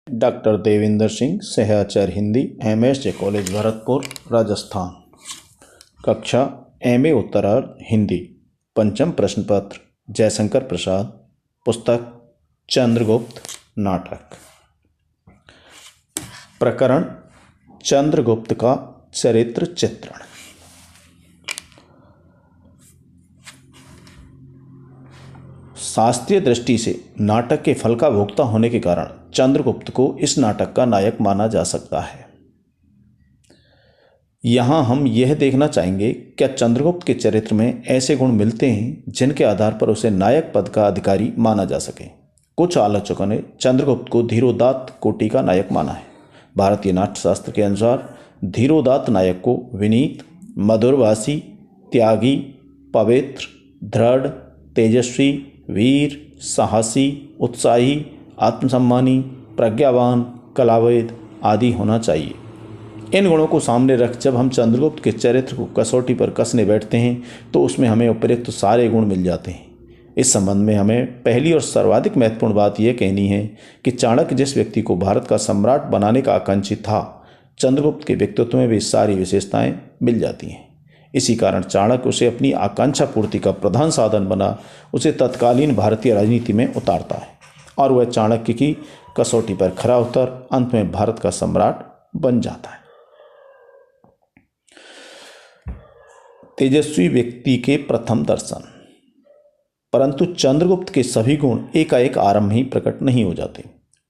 Doctor Devinder Singh, सहआचार्य Hindi, MSJ college Bharatpur, Rajasthan. कक्षा MA उत्तरार्ध हिंदी। पंचम प्रश्न पत्र जयशंकर प्रसाद। पुस्तक चंद्रगुप्त नाटक। प्रकरण चंद्रगुप्त का चरित्र चित्रण। शास्त्रीय दृष्टि से नाटक के फल का भोक्ता होने के कारण चंद्रगुप्त को इस नाटक का नायक माना जा सकता है। यहाँ हम यह देखना चाहेंगे क्या चंद्रगुप्त के चरित्र में ऐसे गुण मिलते हैं जिनके आधार पर उसे नायक पद का अधिकारी माना जा सके। कुछ आलोचकों ने चंद्रगुप्त को धीरोदात्त कोटि का नायक माना है। भारतीय नाट्यशास्त्र के अनुसार धीरोदात्त नायक को विनीत, मधुरभाषी, त्यागी, पवित्र, दृढ़, तेजस्वी, वीर, साहसी, उत्साही, आत्मसम्मानी, प्रज्ञावान, कलाविद आदि होना चाहिए। इन गुणों को सामने रख जब हम चंद्रगुप्त के चरित्र को कसौटी पर कसने बैठते हैं तो उसमें हमें उपयुक्त सारे गुण मिल जाते हैं। इस संबंध में हमें पहली और सर्वाधिक महत्वपूर्ण बात यह कहनी है कि चाणक्य जिस व्यक्ति को भारत का सम्राट बनाने का आकांक्षी था, चंद्रगुप्त के व्यक्तित्व में भी सारी विशेषताएं मिल जाती हैं। इसी कारण चाणक्य उसे अपनी आकांक्षा पूर्ति का प्रधान साधन बना उसे तत्कालीन भारतीय राजनीति में उतारता है और वह चाणक्य की कसौटी पर खरा उतर अंत में भारत का सम्राट बन जाता है। तेजस्वी व्यक्ति के प्रथम दर्शन। परंतु चंद्रगुप्त के सभी गुण एकाएक आरंभ ही प्रकट नहीं हो जाते।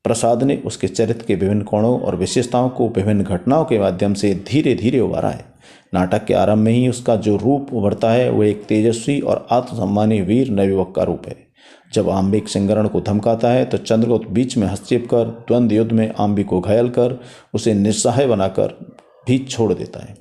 प्रसाद ने उसके चरित्र के विभिन्न कोणों और विशेषताओं को विभिन्न घटनाओं के माध्यम से धीरे धीरे उभारा है। नाटक के आरंभ में ही उसका जो रूप उभरता है वह एक तेजस्वी और आत्मसम्मानी वीर नवयुवक का रूप है। जब आम्बिक सिंगरण को धमकाता है तो चंद्रगुप्त बीच में हस्तक्षेप कर द्वंद्व युद्ध में आम्बिक को घायल कर उसे निस्सहाय बनाकर भी छोड़ देता है।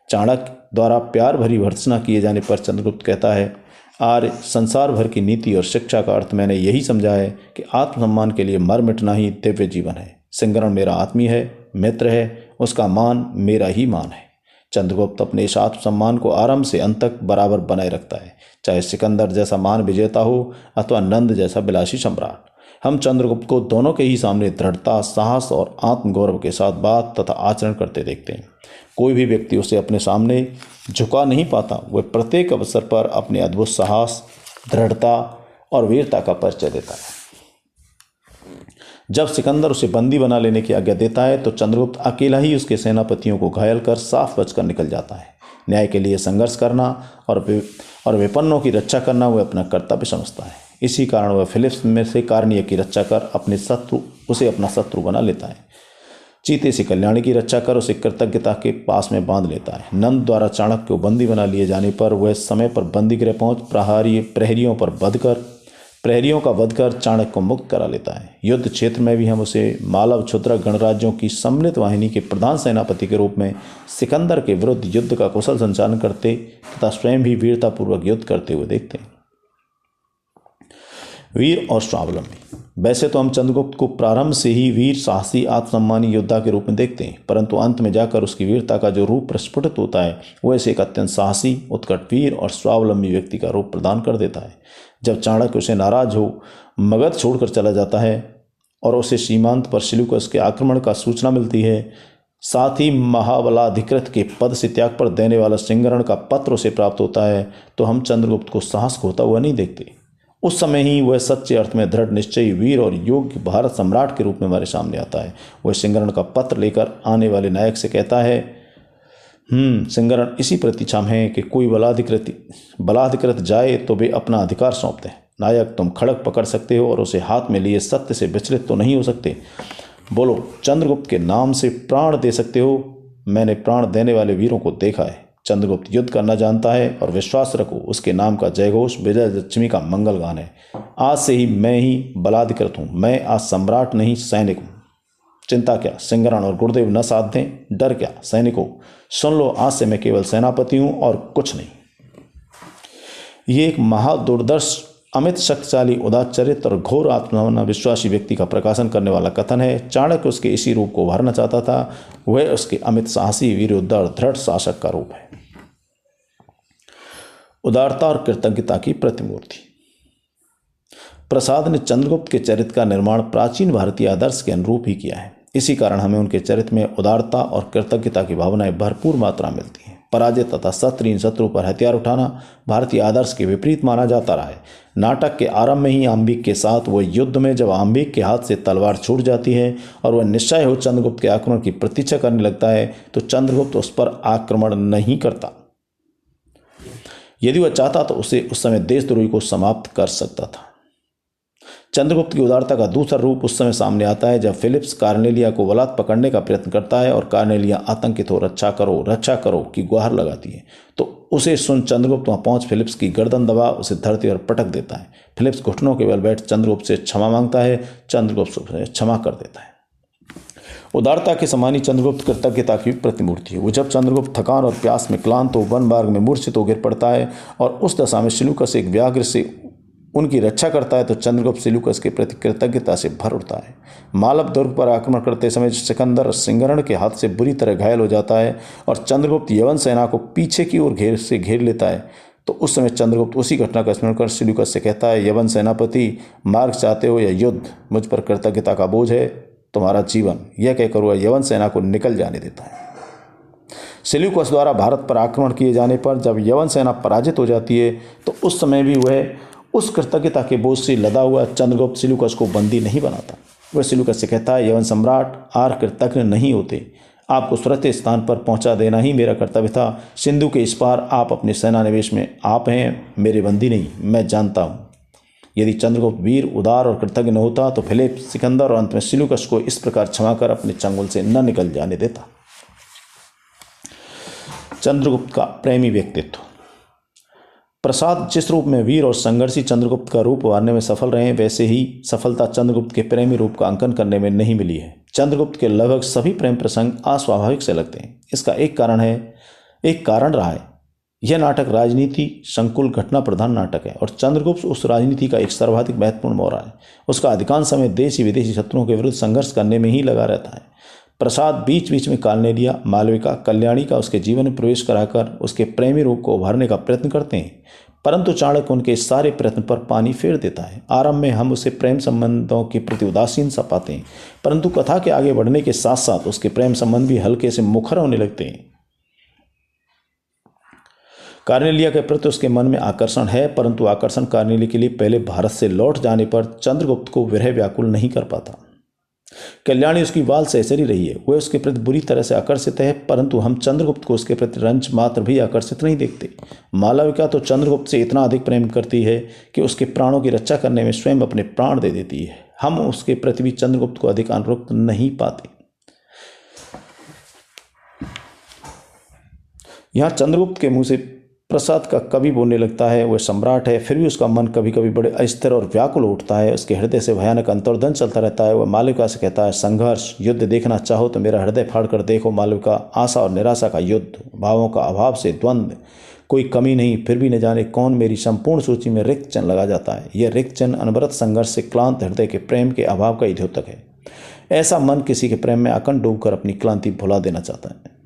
चाणक्य द्वारा प्यार भरी भर्त्सना किए जाने पर चंद्रगुप्त कहता है, आर्य संसार भर की नीति और शिक्षा का अर्थ मैंने यही समझा है कि आत्मसम्मान के लिए मर मिटना ही दिव्य जीवन है। सिंगरण मेरा आत्मीय है, मित्र है, उसका मान मेरा ही मान है। चंद्रगुप्त अपने इस आत्मसम्मान को आरंभ से अंत तक बराबर बनाए रखता है, चाहे सिकंदर जैसा मान विजेता हो अथवा नंद जैसा विलासी सम्राट। हम चंद्रगुप्त को दोनों के ही सामने दृढ़ता, साहस और आत्मगौरव के साथ बात तथा आचरण करते देखते हैं। कोई भी व्यक्ति उसे अपने सामने झुका नहीं पाता। वह प्रत्येक अवसर पर अपने अद्भुत साहस, दृढ़ता और वीरता का परिचय देता है। जब सिकंदर उसे बंदी बना लेने की आज्ञा देता है तो चंद्रगुप्त अकेला ही उसके सेनापतियों को घायल कर साफ बचकर निकल जाता है। न्याय के लिए संघर्ष करना और विपन्नों की रक्षा करना वह अपना कर्तव्य समझता है। इसी कारण वह फिलिप्स में से कार्निया की रक्षा कर उसे अपना शत्रु बना लेता है। चीते से कल्याणी की रक्षा कर उसे कृतज्ञता के पास में बांध लेता है। नंद द्वारा चाणक्य को बंदी बना लिए जाने पर वह समय पर बंदी गृह पहुंच प्रहरियों का वध कर चाणक्य को मुक्त करा लेता है। युद्ध क्षेत्र में भी हम उसे मालव क्षुद्रक गणराज्यों की सम्मिलित वाहिनी के प्रधान सेनापति के रूप में सिकंदर के विरुद्ध युद्ध का कुशल संचालन करते तथा स्वयं भी वीरतापूर्वक युद्ध करते हुए देखते हैं। वीर और स्वावलंबी। वैसे तो हम चंद्रगुप्त को प्रारंभ से ही वीर, साहसी, आत्मसम्मानी योद्धा के रूप में देखते हैं, परंतु अंत में जाकर उसकी वीरता का जो रूप प्रस्फुटित होता है वह इसे एक अत्यंत साहसी, उत्कट वीर और स्वावलंबी व्यक्ति का रूप प्रदान कर देता है। जब चाणक्य उसे नाराज हो मगध छोड़कर चला जाता है और उसे सीमांत पर सिलूकस के आक्रमण का सूचना मिलती है, साथ ही महाबलाधिकृत के पद से त्याग पर देने वाला सिंगरण का पत्र उसे प्राप्त होता है, तो हम चंद्रगुप्त को साहस खोता हुआ नहीं देखते। उस समय ही वह सच्चे अर्थ में दृढ़ निश्चयी वीर और योग्य भारत सम्राट के रूप में हमारे सामने आता है। वह सिंगरण का पत्र लेकर आने वाले नायक से कहता है, सिंगरण इसी प्रतीक्षा में है कि कोई बलाधिकृत जाए तो वे अपना अधिकार सौंपते हैं। नायक, तुम खड़ग पकड़ सकते हो और उसे हाथ में लिए सत्य से विचलित तो नहीं हो सकते। बोलो, चंद्रगुप्त के नाम से प्राण दे सकते हो। मैंने प्राण देने वाले वीरों को देखा है। चंद्रगुप्त युद्ध करना जानता है और विश्वास रखो, उसके नाम का जयघोष विजयलक्ष्मी का मंगल गान है। आज से ही मैं ही बलाधिकृत हूँ। मैं आज सम्राट नहीं सैनिक हूँ। चिंता क्या, सिंगरण और गुरुदेव न साथ दें। डर क्या, सैनिकों सुन लो, आज से मैं केवल सेनापति हूँ और कुछ नहीं। ये एक महादुर्दर्श, अमित शक्तिशाली, उदात्त चरित्र और घोर आत्मभावना विश्वासी व्यक्ति का प्रकाशन करने वाला कथन है। चाणक्य उसके इसी रूप को उभारना चाहता था। वह उसके अमित साहसी, वीरोद्ध और दृढ़ शासक का रूप है। उदारता और कृतज्ञता की प्रतिमूर्ति। प्रसाद ने चंद्रगुप्त के चरित्र का निर्माण प्राचीन भारतीय आदर्श के अनुरूप ही किया है। इसी कारण हमें उनके चरित्र में उदारता और कृतज्ञता की भावनाएं भरपूर मात्रा मिलती हैं। पराजय तथा सत्तरहीन शत्रु पर हथियार उठाना भारतीय आदर्श के विपरीत माना जाता रहा है। नाटक के आरंभ में ही आम्बिक के साथ वह युद्ध में जब आम्बिक के हाथ से तलवार छूट जाती है और वह निश्चय हो चंद्रगुप्त के आक्रमण की प्रतीक्षा करने लगता है तो चंद्रगुप्त उस पर आक्रमण नहीं करता। यदि वह चाहता तो उसे उस समय देशद्रोही को समाप्त कर सकता था। चंद्रगुप्त की उदारता का दूसरा रूप उस समय सामने आता है जब फिलिप्स कार्नेलिया को बलात् पकड़ने का प्रयत्न करता है और कार्नेलिया आतंकित हो रक्षा करो की गुहार लगाती है तो उसे सुन चंद्रगुप्त वहां पहुंच फिलिप्स की गर्दन दबा उसे धरती पर पटक देता है। फिलिप्स घुटनों के बल बैठ चंद्रगुप्त से क्षमा मांगता है। चंद्रगुप्त उसे क्षमा कर देता है। उदारता के समानी चंद्रगुप्त कृतज्ञता की प्रतिमूर्ति है। वो जब चंद्रगुप्त थकान और प्यास में क्लांत हो वन मार्ग में मूर्छित हो गिर पड़ता है और उस दशा में सिलूकस एक व्याघ्र से उनकी रक्षा करता है तो चंद्रगुप्त सिलूकस के प्रति कृतज्ञता से भर उठता है। मालव दुर्ग पर आक्रमण करते समय सिकंदर सिंहरण के हाथ से बुरी तरह घायल हो जाता है और चंद्रगुप्त यवन सेना को पीछे की ओर घेर लेता है तो उस समय चंद्रगुप्त उसी घटना का स्मरण कर सिलूकस से कहता है, यवन सेनापति, मार्ग चाहते हो या युद्ध, मुझ पर कृतज्ञता का बोझ है तुम्हारा जीवन। यह कहकर वह यवन सेना को निकल जाने देता है। सिलूकस द्वारा भारत पर आक्रमण किए जाने पर जब यवन सेना पराजित हो जाती है तो उस समय भी वह उस कृतज्ञता के बोझ से लदा हुआ चंद्रगुप्त सिलूकस को बंदी नहीं बनाता। वह सिलूकस से कहता है, यवन सम्राट आर कृतज्ञ नहीं होते, आपको सुरक्षित स्थान पर पहुंचा देना ही मेरा कर्तव्य था। सिंधु के इस पार आप अपने सेना निवेश में आप हैं, मेरे बंदी नहीं, मैं जानता हूं। यदि चंद्रगुप्त वीर, उदार और कृतज्ञ न होता तो फिलिप, सिकंदर और अंत में सिलूकस को इस प्रकार क्षमा कर अपने चंगुल से न निकल जाने देता। चंद्रगुप्त का प्रेमी व्यक्तित्व। प्रसाद जिस रूप में वीर और संघर्षी चंद्रगुप्त का रूप उभारने में सफल रहे रहे वैसे ही सफलता चंद्रगुप्त के प्रेमी रूप का अंकन करने में नहीं मिली है। चंद्रगुप्त के लगभग सभी प्रेम प्रसंग अस्वाभाविक से लगते हैं। इसका एक कारण रहा है। यह नाटक राजनीति संकुल घटना प्रधान नाटक है और चंद्रगुप्त उस राजनीति का एक सर्वाधिक महत्वपूर्ण मोड़ है। उसका अधिकांश समय देशी विदेशी शत्रुओं के विरुद्ध संघर्ष करने में ही लगा रहता है। प्रसाद बीच बीच में कार्नेलिया, मालविका, कल्याणी का उसके जीवन में प्रवेश कराकर उसके प्रेमी रूप को उभारने का प्रयत्न करते हैं, परंतु चाणक्य उनके सारे प्रयत्न पर पानी फेर देता है। आरंभ में हम उसे प्रेम संबंधों के प्रति उदासीन सा पाते हैं, परंतु कथा के आगे बढ़ने के साथ साथ उसके प्रेम संबंध भी हल्के से मुखर होने लगते हैं। कार्नेलिया के प्रति उसके मन में आकर्षण है, परंतु आकर्षण कार्नेलिया के लिए पहले भारत से लौट जाने पर चंद्रगुप्त को विरह व्याकुल नहीं कर पाता। कल्याणी उसकी बाल सहचरी रही है, वह उसके प्रति बुरी तरह से आकर्षित है, परंतु हम चंद्रगुप्त को उसके प्रति रंच मात्र भी आकर्षित नहीं देखते। मालविका तो चंद्रगुप्त से इतना अधिक प्रेम करती है कि उसके प्राणों की रक्षा करने में स्वयं अपने प्राण दे देती है। हम उसके प्रति भी चंद्रगुप्त को अधिक अनुरक्त नहीं पाते। यहाँ चंद्रगुप्त के मुंह से प्रसाद का कवि बोलने लगता है। वह सम्राट है, फिर भी उसका मन कभी कभी बड़े अस्थिर और व्याकुल उठता है। उसके हृदय से भयानक अंतर्द्वंद चलता रहता है। वह मालविका से कहता है, संघर्ष, युद्ध देखना चाहो तो मेरा हृदय फाड़ कर देखो मालविका। आशा और निराशा का युद्ध, भावों का अभाव से द्वंद्व, कोई कमी नहीं, फिर भी न जाने कौन मेरी संपूर्ण सूची में रिक्त चिन्ह लगा जाता है। यह रिक्त चिन्ह अनवरत संघर्ष से क्लांत हृदय के प्रेम के अभाव का ही द्योतक है। ऐसा मन किसी के प्रेम में अखंड डूबकर अपनी क्लांति भुला देना चाहता है।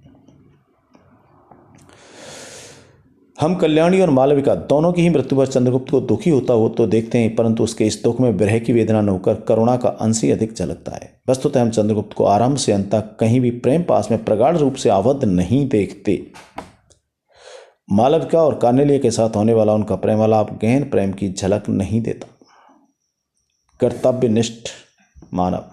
हम कल्याणी और मालविका दोनों की ही मृत्यु पर चंद्रगुप्त को दुखी होता हो तो देखते हैं, परंतु उसके इस दुख में विरह की वेदना न होकर करुणा का अंश ही अधिक झलकता है। वस्तुतः हम चंद्रगुप्त को आरंभ से अंत तक कहीं भी प्रेम पास में प्रगाढ़ रूप से आबद्ध नहीं देखते। मालविका और कार्नेलिया के साथ होने वाला उनका प्रेमालाप गहन प्रेम की झलक नहीं देता। कर्तव्यनिष्ठ मानव।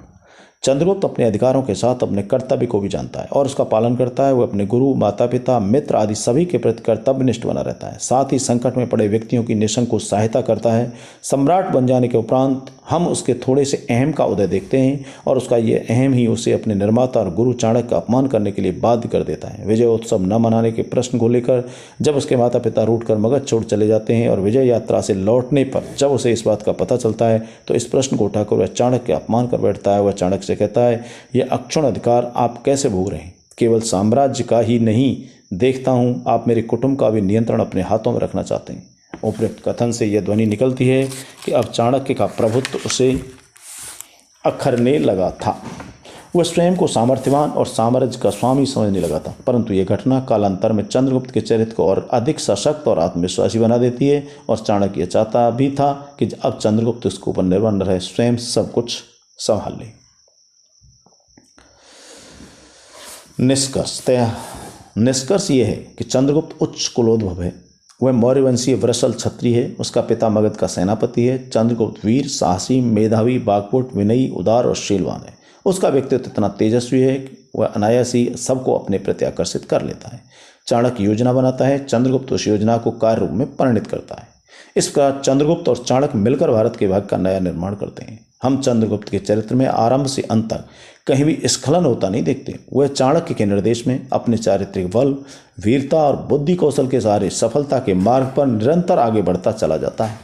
चंद्रगुप्त अपने अधिकारों के साथ अपने कर्तव्य को भी जानता है और उसका पालन करता है। वह अपने गुरु, माता पिता, मित्र आदि सभी के प्रति कर्तव्यनिष्ठ बना रहता है। साथ ही संकट में पड़े व्यक्तियों की निसंकोच सहायता करता है। सम्राट बन जाने के उपरांत हम उसके थोड़े से अहम का उदय देखते हैं और उसका यह अहम ही उसे अपने निर्माता और गुरु चाणक्य का अपमान करने के लिए बाध्य कर देता है। विजय उत्सव न मनाने के प्रश्न को लेकर जब उसके माता पिता रूठ कर मगध छोड़ चले जाते हैं और विजय यात्रा से लौटने पर जब उसे इस बात का पता चलता है तो इस प्रश्न को उठाकर वह चाणक्य के अपमान कर बैठता है। वह चाणक्य से कहता है, यह अक्षुण्ण अधिकार आप कैसे भोग रहे हैं? केवल साम्राज्य का ही नहीं, देखता हूं आप मेरे कुटुंब का भी नियंत्रण अपने हाथों में रखना चाहते हैं। उपयुक्त कथन से यह ध्वनि निकलती है कि अब चाणक्य का प्रभुत्व उसे अखरने लगा था। वह स्वयं को सामर्थ्यवान और साम्राज्य का स्वामी समझने लगा था, परंतु यह घटना कालांतर में चंद्रगुप्त के चरित्र को और अधिक सशक्त और आत्मविश्वासी बना देती है। और चाणक्य चाहता भी था कि अब चंद्रगुप्त उसके ऊपर निर्भर न रहे, स्वयं सब कुछ संभाल ले। निष्कर्ष यह है कि चंद्रगुप्त उच्च कुलोद्भव है। वह मौर्यवंशीय वृषल क्षत्रिय है। उसका पिता मगध का सेनापति है। चंद्रगुप्त वीर, साहसी, मेधावी, बागपुट, विनयी, उदार और शीलवान है। उसका व्यक्तित्व इतना तेजस्वी है कि वह अनायास ही सबको अपने प्रति आकर्षित कर लेता है। चाणक्य योजना बनाता है, चंद्रगुप्त उस योजना को कार्य रूप में परिणित करता है। इस प्रकार चंद्रगुप्त और चाणक्य मिलकर भारत के भाग्य का नया निर्माण करते हैं। हम चंद्रगुप्त के चरित्र में आरंभ से अंत तक कहीं भी स्खलन होता नहीं देखते। वह चाणक्य के निर्देश में अपने चारित्रिक बल, वीरता और बुद्धि कौशल के सहारे सफलता के मार्ग पर निरंतर आगे बढ़ता चला जाता है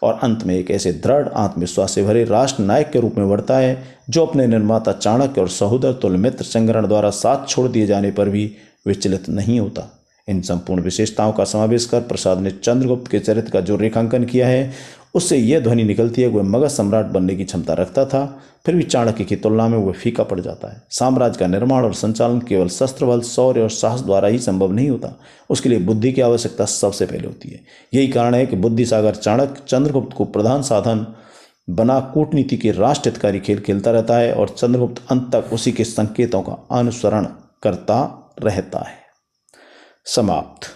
और अंत में एक ऐसे दृढ़ आत्मविश्वास से भरे राष्ट्र नायक के रूप में बढ़ता है जो अपने निर्माता चाणक्य और सहोदर तुल्य मित्र संग्रहण द्वारा साथ छोड़ दिए जाने पर भी विचलित नहीं होता। इन संपूर्ण विशेषताओं का समावेश कर प्रसाद ने चंद्रगुप्त के चरित्र का जो रेखांकन किया है उससे यह ध्वनि निकलती है कि वह मगध सम्राट बनने की क्षमता रखता था, फिर भी चाणक्य की तुलना में वह फीका पड़ जाता है। साम्राज्य का निर्माण और संचालन केवल शस्त्र बल, शौर्य और साहस द्वारा ही संभव नहीं होता, उसके लिए बुद्धि की आवश्यकता सबसे पहले होती है। यही कारण है कि बुद्धि सागर चाणक्य चंद्रगुप्त को प्रधान साधन बना कूटनीति के राष्ट्र हितकारी खेल खेलता रहता है और चंद्रगुप्त अंत तक उसी के संकेतों का अनुसरण करता रहता है। समाप्त।